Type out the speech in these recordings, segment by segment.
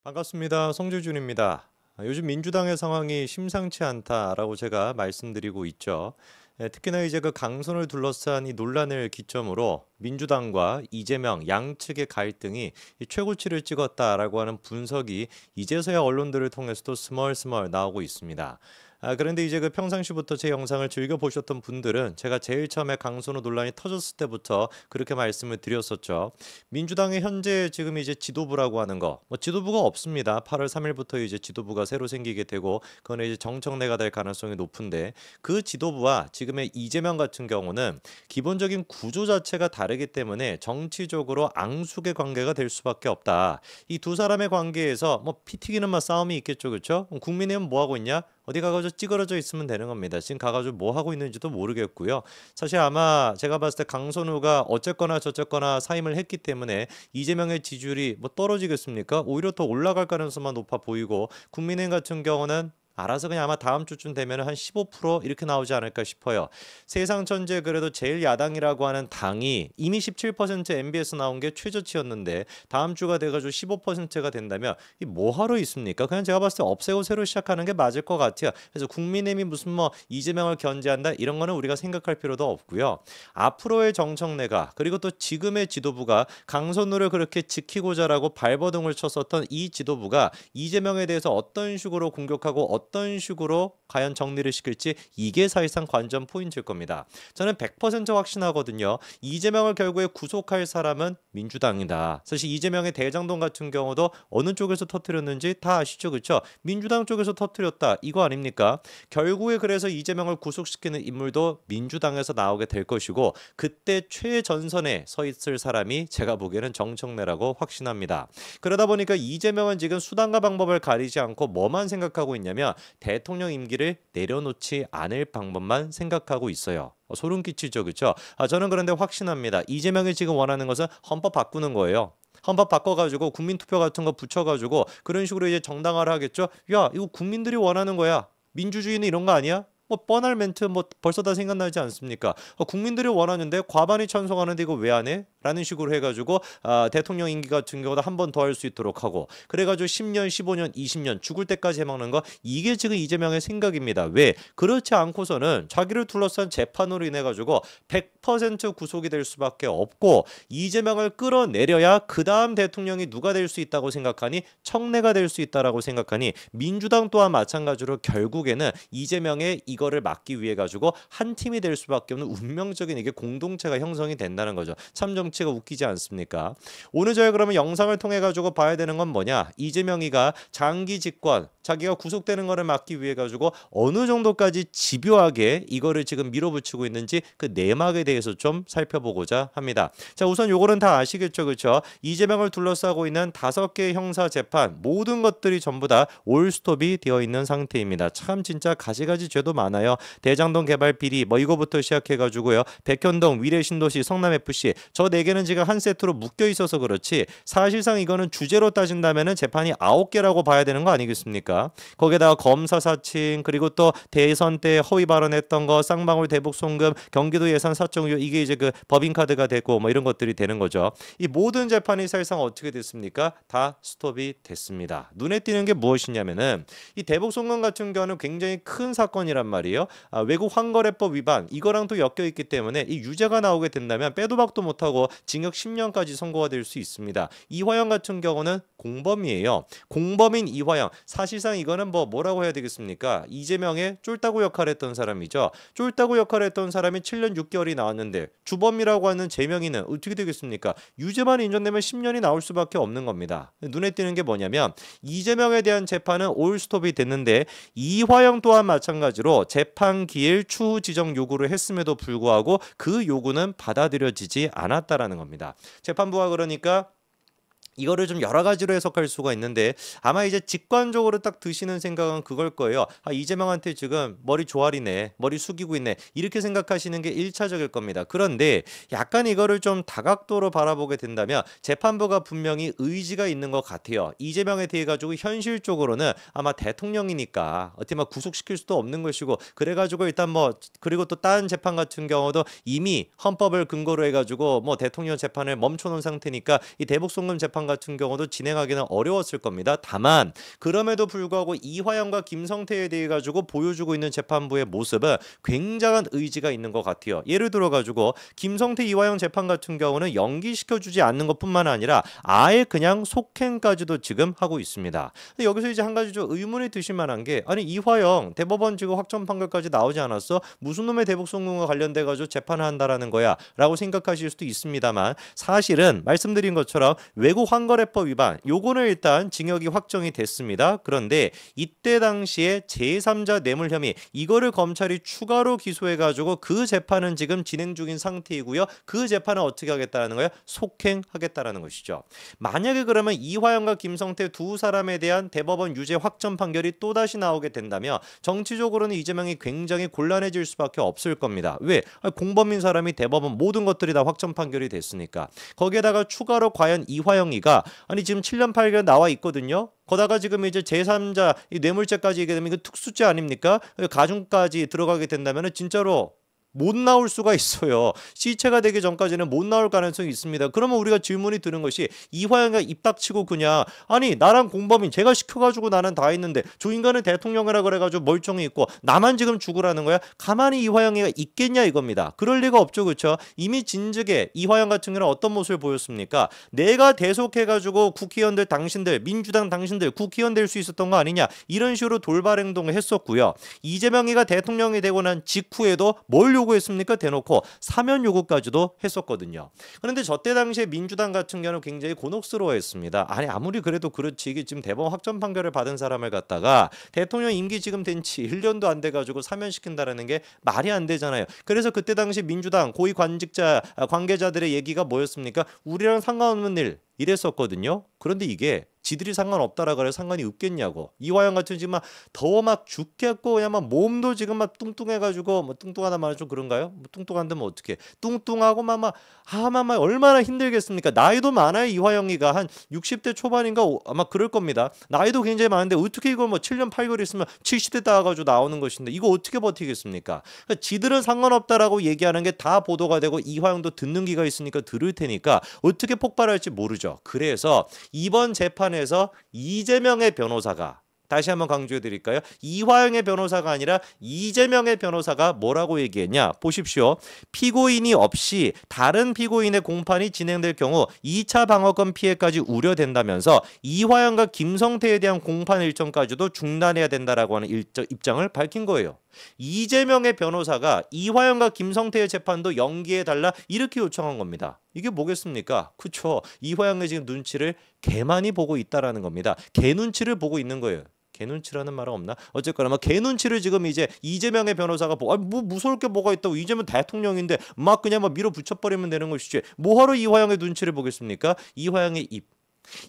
반갑습니다. 성주준입니다. 요즘 민주당의 상황이 심상치 않다라고 제가 말씀드리고 있죠. 특히나 이제 그 강선을 둘러싼 이 논란을 기점으로 민주당과 이재명 양측의 갈등이 이 최고치를 찍었다라고 하는 분석이 이제서야 언론들을 통해서도 스멀스멀 나오고 있습니다. 그런데 이제 그 평상시부터 제 영상을 즐겨 보셨던 분들은 제가 제일 처음에 강선우 논란이 터졌을 때부터 그렇게 말씀을 드렸었죠. 민주당의 현재 지금 이제 지도부라고 하는 거, 뭐 지도부가 없습니다. 8월 3일부터 이제 지도부가 새로 생기게 되고, 그건 이제 정청래가 될 가능성이 높은데, 그 지도부와 지금의 이재명 같은 경우는 기본적인 구조 자체가 다르기 때문에 정치적으로 앙숙의 관계가 될 수밖에 없다. 이 두 사람의 관계에서 뭐 피 튀기는 맛 싸움이 있겠죠, 그렇죠? 국민의힘은 뭐 하고 있냐? 어디 가가지고 찌그러져 있으면 되는 겁니다. 지금 가가지고 뭐 하고 있는지도 모르겠고요. 사실 아마 제가 봤을 때 강선우가 어쨌거나 저쨌거나 사임을 했기 때문에 이재명의 지지율이 뭐 떨어지겠습니까? 오히려 더 올라갈 가능성만 높아 보이고, 국민의힘 같은 경우는 알아서 그냥 아마 다음 주쯤 되면 한 15% 이렇게 나오지 않을까 싶어요. 세상 천지에 그래도 제일 야당이라고 하는 당이 이미 17% MBS 나온 게 최저치였는데, 다음 주가 돼가지고 15%가 된다면 이 뭐하러 있습니까? 그냥 제가 봤을 때 없애고 새로 시작하는 게 맞을 것 같아요. 그래서 국민의힘이 무슨 뭐 이재명을 견제한다 이런 거는 우리가 생각할 필요도 없고요. 앞으로의 정청래가, 그리고 또 지금의 지도부가 강선우를 그렇게 지키고자라고 발버둥을 쳤었던 이 지도부가 이재명에 대해서 어떤 식으로 공격하고 어떤 식으로 과연 정리를 시킬지, 이게 사실상 관전 포인트일 겁니다. 저는 100% 확신하거든요. 이재명을 결국에 구속할 사람은 민주당이다. 사실 이재명의 대장동 같은 경우도 어느 쪽에서 터뜨렸는지 다 아시죠, 그렇죠? 민주당 쪽에서 터뜨렸다, 이거 아닙니까? 결국에 그래서 이재명을 구속시키는 인물도 민주당에서 나오게 될 것이고, 그때 최전선에 서 있을 사람이 제가 보기에는 정청래라고 확신합니다. 그러다 보니까 이재명은 지금 수단과 방법을 가리지 않고 뭐만 생각하고 있냐면 대통령 임기를 내려놓지 않을 방법만 생각하고 있어요. 소름 끼치죠, 그렇죠? 저는 그런데 확신합니다. 이재명이 지금 원하는 것은 헌법 바꾸는 거예요. 헌법 바꿔가지고 국민투표 같은 거 붙여가지고 그런 식으로 이제 정당화를 하겠죠. 야, 이거 국민들이 원하는 거야. 민주주의는 이런 거 아니야? 뭐 뻔할 멘트 뭐 벌써 다 생각나지 않습니까? 국민들이 원하는데 과반이 찬성하는데 이거 왜 안 해? 라는 식으로 해가지고 대통령 임기 같은 경우도 한 번 더 할 수 있도록 하고, 그래가지고 10년, 15년, 20년 죽을 때까지 해먹는 거, 이게 지금 이재명의 생각입니다. 왜? 그렇지 않고서는 자기를 둘러싼 재판으로 인해가지고 100% 구속이 될 수밖에 없고, 이재명을 끌어내려야 그 다음 대통령이 누가 될 수 있다고 생각하니? 청래가 될 수 있다라고 생각하니, 민주당 또한 마찬가지로 결국에는 이재명의 이거를 막기 위해 가지고 한 팀이 될 수밖에 없는 운명적인 이게 공동체가 형성이 된다는 거죠. 참 정치가 웃기지 않습니까? 오늘 저희 그러면 영상을 통해 가지고 봐야 되는 건 뭐냐? 이재명이가 장기 집권, 자기가 구속되는 거를 막기 위해 가지고 어느 정도까지 집요하게 이거를 지금 밀어붙이고 있는지, 그 내막에 대해서 좀 살펴보고자 합니다. 자, 우선 요거는 다 아시겠죠, 그렇죠? 이재명을 둘러싸고 있는 5개의 형사 재판, 모든 것들이 전부 다 올스톱이 되어 있는 상태입니다. 참 진짜 가지가지 죄도 많아요. 대장동 개발 비리 뭐 이거부터 시작해 가지고요. 백현동, 위례신도시, 성남FC, 저 4개는 지금 한 세트로 묶여 있어서 그렇지, 사실상 이거는 주제로 따진다면은 재판이 9개라고 봐야 되는 거 아니겠습니까? 거기에다가 검사 사칭, 그리고 또 대선 때 허위 발언했던 거, 쌍방울 대북 송금, 경기도 예산 4.6, 이게 이제 그 법인카드가 되고 뭐 이런 것들이 되는 거죠. 이 모든 재판이 사실상 어떻게 됐습니까? 다 스톱이 됐습니다. 눈에 띄는 게 무엇이냐면은 이 대북 송금 같은 경우는 굉장히 큰 사건이란 말이에요. 외국 환거래법 위반, 이거랑 또 엮여 있기 때문에 이 유죄가 나오게 된다면 빼도 박도 못하고 징역 10년까지 선고가 될 수 있습니다. 이화영 같은 경우는 공범이에요. 공범인 이화영, 사실상 이거는 뭐라고 해야 되겠습니까? 이재명의 쫄따구 역할을 했던 사람이죠. 쫄따구 역할을 했던 사람이 7년 6개월이 나왔는데 주범이라고 하는 재명이는 어떻게 되겠습니까? 유죄만 인정되면 10년이 나올 수밖에 없는 겁니다. 눈에 띄는 게 뭐냐면 이재명에 대한 재판은 올스톱이 됐는데, 이화영 또한 마찬가지로 재판 기일 추후 지정 요구를 했음에도 불구하고 그 요구는 받아들여지지 않았다라는 겁니다. 재판부가 그러니까 이거를 좀 여러 가지로 해석할 수가 있는데, 아마 이제 직관적으로 딱 드시는 생각은 그걸 거예요. 이재명한테 지금 머리 조아리네, 머리 숙이고 있네, 이렇게 생각하시는 게 1차적일 겁니다. 그런데 약간 이거를 좀 다각도로 바라보게 된다면 재판부가 분명히 의지가 있는 것 같아요. 이재명에 대해 가지고 현실적으로는 아마 대통령이니까 어떻게 막 구속시킬 수도 없는 것이고, 그래가지고 일단 그리고 또 다른 재판 같은 경우도 이미 헌법을 근거로 해가지고 대통령 재판을 멈춰놓은 상태니까 이 대북송금 재판 같은 경우도 진행하기는 어려웠을 겁니다. 다만 그럼에도 불구하고 이화영과 김성태에 대해 가지고 보여주고 있는 재판부의 모습은 굉장한 의지가 있는 것 같아요. 예를 들어 가지고 김성태 이화영 재판 같은 경우는 연기시켜주지 않는 것뿐만 아니라 아예 그냥 속행까지도 지금 하고 있습니다. 근데 여기서 이제 한 가지 좀 의문이 드실 만한 게, 아니 이화영 대법원 지금 확정 판결까지 나오지 않았어? 무슨 놈의 대북 송금과 관련돼 가지고 재판을 한다라는 거야? 라고 생각하실 수도 있습니다만, 사실은 말씀드린 것처럼 외국 환거래법 위반 요거는 일단 징역이 확정이 됐습니다. 그런데 이때 당시에 제3자 뇌물 혐의 이거를 검찰이 추가로 기소해 가지고 그 재판은 지금 진행 중인 상태이고요. 그 재판은 어떻게 하겠다는 거예요? 속행하겠다라는 것이죠. 만약에 그러면 이화영과 김성태 두 사람에 대한 대법원 유죄 확정 판결이 또다시 나오게 된다면 정치적으로는 이재명이 굉장히 곤란해질 수밖에 없을 겁니다. 왜? 공범인 사람이 대법원 모든 것들이 다 확정 판결이 됐으니까. 거기에다가 추가로 과연 이화영이가 아니 지금 7년 8개월 나와 있거든요. 거다가 지금 이제 제3자 이 뇌물죄까지 얘기하면 이거 특수죄 아닙니까? 가중까지 들어가게 된다면 진짜로 못 나올 수가 있어요. 시체가 되기 전까지는 못 나올 가능성이 있습니다. 그러면 우리가 질문이 드는 것이, 이화영이 입 닥치고 그냥 아니 나랑 공범인 제가 시켜가지고 나는 다 했는데 저 인간은 대통령이라 그래가지고 멀쩡히 있고 나만 지금 죽으라는 거야? 가만히 이화영이가 있겠냐 이겁니다. 그럴 리가 없죠. 그렇죠? 이미 진즉에 이화영 같은 경우는 어떤 모습을 보였습니까? 내가 대속해가지고 국회의원들 당신들 민주당 당신들 국회의원 될 수 있었던 거 아니냐, 이런 식으로 돌발 행동을 했었고요. 이재명이가 대통령이 되고 난 직후에도 뭘 요구했습니까? 대놓고 사면 요구까지도 했었거든요. 그런데 저때 당시에 민주당 같은 경우는 굉장히 곤혹스러워했습니다. 아니 아무리 그래도 그렇지, 이게 지금 대법원 확정 판결을 받은 사람을 갖다가 대통령 임기 지금 된 지 1년도 안 돼가지고 사면시킨다라는 게 말이 안 되잖아요. 그래서 그때 당시 민주당 고위 관직자 관계자들의 얘기가 뭐였습니까? 우리랑 상관없는 일 이랬었거든요. 그런데 이게 지들이 상관없다라 그래 상관이 없겠냐고. 이화영 같은 지금 막 더워 막 죽겠고 그냥 막 몸도 지금 막 뚱뚱해가지고, 뭐 뚱뚱하다 말은 좀 그런가요? 뭐 뚱뚱한데 뭐 어떻게 뚱뚱하고 막 얼마나 힘들겠습니까? 나이도 많아요. 이화영이가 한 60대 초반인가 아마 그럴 겁니다. 나이도 굉장히 많은데 어떻게 이걸 뭐 7년 8개월 있으면 70대 따가지고 나오는 것인데 이거 어떻게 버티겠습니까? 그러니까 지들은 상관없다라고 얘기하는 게 다 보도가 되고 이화영도 듣는 귀가 있으니까 들을 테니까 어떻게 폭발할지 모르죠. 그래서 이번 재판에서 이재명의 변호사가, 다시 한번 강조해 드릴까요? 이화영의 변호사가 아니라 이재명의 변호사가 뭐라고 얘기했냐? 보십시오. 피고인이 없이 다른 피고인의 공판이 진행될 경우 2차 방어권 피해까지 우려된다면서 이화영과 김성태에 대한 공판 일정까지도 중단해야 된다라고 하는 입장을 밝힌 거예요. 이재명의 변호사가 이화영과 김성태의 재판도 연기해달라 이렇게 요청한 겁니다. 이게 뭐겠습니까? 그쵸? 이화영의 지금 눈치를 개만이 보고 있다라는 겁니다. 개 눈치를 보고 있는 거예요. 개 눈치라는 말은 없나? 어쨌거나 막 개 눈치를 지금 이제 이재명의 변호사가 보고, 뭐 무서울 게 뭐가 있다고, 이재명 대통령인데 막 그냥 막 밀어붙여버리면 되는 것이지 뭐하러 이화영의 눈치를 보겠습니까? 이화영의 입.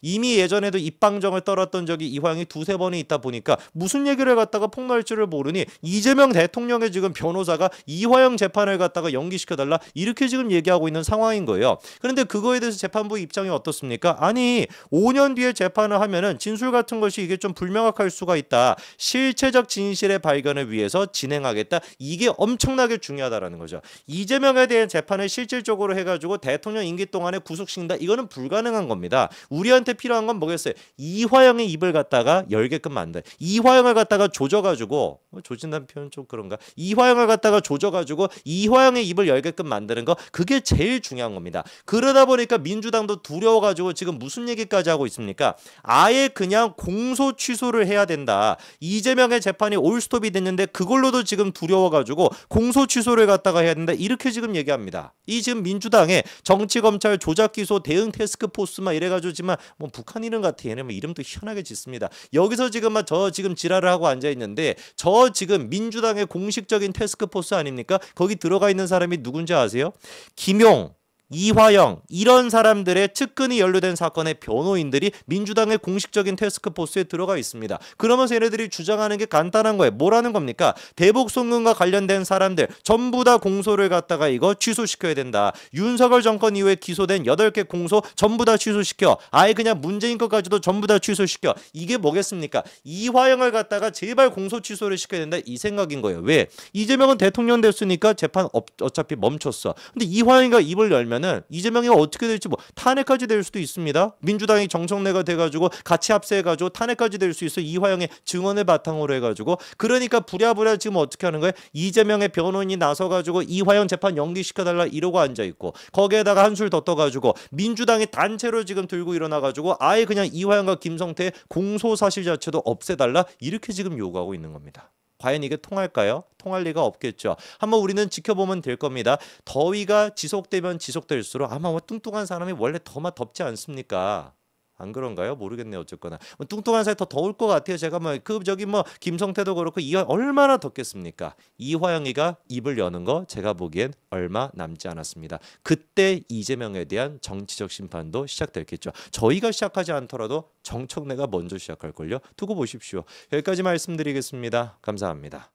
이미 예전에도 입방정을 떨었던 적이 이화영이 두세 번이 있다 보니까 무슨 얘기를 갖다가 폭로할 줄을 모르니 이재명 대통령의 지금 변호사가 이화영 재판을 갖다가 연기시켜달라 이렇게 지금 얘기하고 있는 상황인 거예요. 그런데 그거에 대해서 재판부 입장이 어떻습니까? 아니 5년 뒤에 재판을 하면은 진술 같은 것이 이게 좀 불명확할 수가 있다. 실체적 진실의 발견을 위해서 진행하겠다. 이게 엄청나게 중요하다라는 거죠. 이재명에 대한 재판을 실질적으로 해가지고 대통령 임기 동안에 구속시킨다. 이거는 불가능한 겁니다. 우리한테 필요한 건 뭐겠어요? 이화영의 입을 갖다가 열게끔 만들. 이화영을 갖다가 조져가지고, 조진다는 표현 좀 그런가? 이화영을 갖다가 조져가지고 이화영의 입을 열게끔 만드는 거, 그게 제일 중요한 겁니다. 그러다 보니까 민주당도 두려워가지고 지금 무슨 얘기까지 하고 있습니까? 아예 그냥 공소 취소를 해야 된다. 이재명의 재판이 올스톱이 됐는데 그걸로도 지금 두려워가지고 공소 취소를 갖다가 해야 된다. 이렇게 지금 얘기합니다. 이 지금 민주당의 정치검찰 조작기소 대응 태스크포스 막 이래가지고 지금 뭐 북한 이름 같아. 얘네 뭐 이름도 희한하게 짓습니다. 여기서 지금 막 저 지금 지랄을 하고 앉아 있는데 저 지금 민주당의 공식적인 태스크포스 아닙니까? 거기 들어가 있는 사람이 누군지 아세요? 김용, 이화영 이런 사람들의 측근이 연루된 사건의 변호인들이 민주당의 공식적인 태스크포스에 들어가 있습니다. 그러면서 얘네들이 주장하는 게 간단한 거예요. 뭐라는 겁니까? 대북 송금과 관련된 사람들 전부 다 공소를 갖다가 이거 취소시켜야 된다. 윤석열 정권 이후에 기소된 8개 공소 전부 다 취소시켜. 아예 그냥 문재인 것까지도 전부 다 취소시켜. 이게 뭐겠습니까? 이화영을 갖다가 제발 공소 취소를 시켜야 된다. 이 생각인 거예요. 왜? 이재명은 대통령 됐으니까 재판 어차피 멈췄어. 근데 이화영이가 입을 열면 되면은 이재명이 어떻게 될지 뭐 탄핵까지 될 수도 있습니다. 민주당이 정청래가 돼가지고 같이 합세해가지고 탄핵까지 될 수 있어. 이화영의 증언을 바탕으로 해가지고. 그러니까 부랴부랴 지금 어떻게 하는 거예요? 이재명의 변호인이 나서가지고 이화영 재판 연기시켜달라 이러고 앉아있고, 거기에다가 한술 더 떠가지고 민주당이 단체로 지금 들고 일어나가지고 아예 그냥 이화영과 김성태의 공소사실 자체도 없애달라 이렇게 지금 요구하고 있는 겁니다. 과연 이게 통할까요? 통할 리가 없겠죠. 한번 우리는 지켜보면 될 겁니다. 더위가 지속되면 지속될수록 아마 뭐 뚱뚱한 사람이 원래 더만 덥지 않습니까? 안 그런가요? 모르겠네요. 어쨌거나 뭐 뚱뚱한 사람이 더 더울 것 같아요. 제가 뭐 저기 뭐 김성태도 그렇고 이화 얼마나 덥겠습니까? 이화영이가 입을 여는 거 제가 보기엔 얼마 남지 않았습니다. 그때 이재명에 대한 정치적 심판도 시작됐겠죠. 저희가 시작하지 않더라도 정청래가 먼저 시작할 걸요. 두고 보십시오. 여기까지 말씀드리겠습니다. 감사합니다.